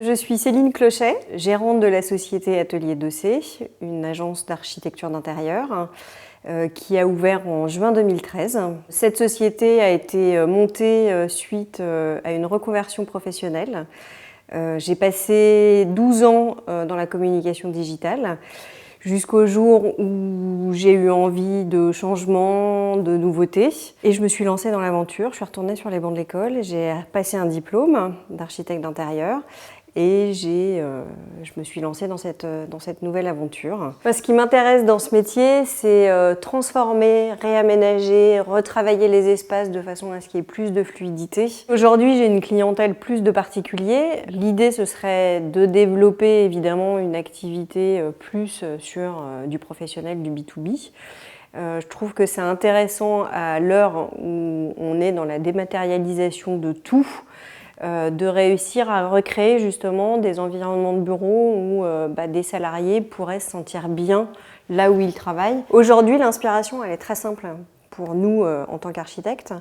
Je suis Céline Clochet, gérante de la société Atelier 2C, une agence d'architecture d'intérieur qui a ouvert en juin 2013. Cette société a été montée suite à une reconversion professionnelle. J'ai passé 12 ans dans la communication digitale jusqu'au jour où j'ai eu envie de changement, de nouveautés. Et je me suis lancée dans l'aventure. Je suis retournée sur les bancs de l'école, j'ai passé un diplôme d'architecte d'intérieur et je me suis lancée dans cette nouvelle aventure. Ce qui m'intéresse dans ce métier, c'est transformer, réaménager, retravailler les espaces de façon à ce qu'il y ait plus de fluidité. Aujourd'hui, j'ai une clientèle plus de particuliers. L'idée, ce serait de développer évidemment une activité plus sur du professionnel, du B2B. Je trouve que c'est intéressant à l'heure où on est dans la dématérialisation de tout, de réussir à recréer justement des environnements de bureau où des salariés pourraient se sentir bien là où ils travaillent. Aujourd'hui, l'inspiration, elle est très simple pour nous en tant qu'architectes,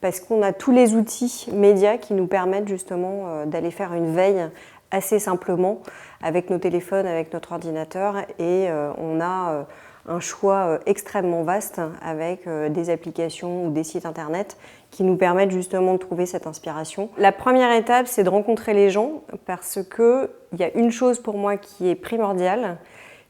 parce qu'on a tous les outils médias qui nous permettent justement d'aller faire une veille assez simplement avec nos téléphones, avec notre ordinateur, et on a un choix extrêmement vaste avec des applications ou des sites internet qui nous permettent justement de trouver cette inspiration. La première étape, c'est de rencontrer les gens, parce qu'il y a une chose pour moi qui est primordiale,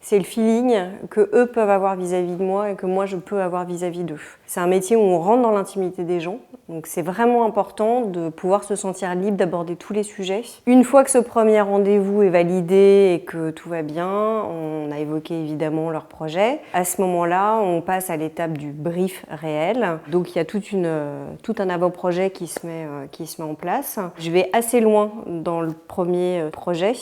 c'est le feeling que eux peuvent avoir vis-à-vis de moi et que moi je peux avoir vis-à-vis d'eux. C'est un métier où on rentre dans l'intimité des gens, donc c'est vraiment important de pouvoir se sentir libre d'aborder tous les sujets. Une fois que ce premier rendez-vous est validé et que tout va bien, on a évoqué évidemment leur projet. À ce moment-là, on passe à l'étape du brief réel. Donc il y a tout un avant-projet qui se met en place. Je vais assez loin dans le premier projet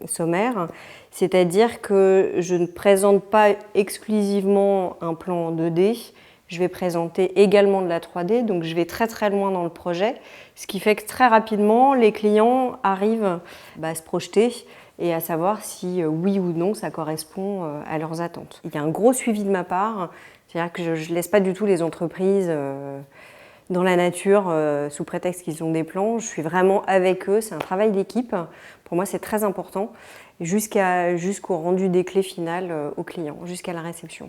sommaire, c'est-à-dire que je ne présente pas exclusivement un plan 2D, je vais présenter également de la 3D, donc je vais très très loin dans le projet, ce qui fait que très rapidement, les clients arrivent à se projeter et à savoir si oui ou non ça correspond à leurs attentes. Il y a un gros suivi de ma part, c'est-à-dire que je ne laisse pas du tout les entreprises dans la nature sous prétexte qu'ils ont des plans. Je suis vraiment avec eux, c'est un travail d'équipe. Pour moi, c'est très important, jusqu'au rendu des clés finales au client, jusqu'à la réception.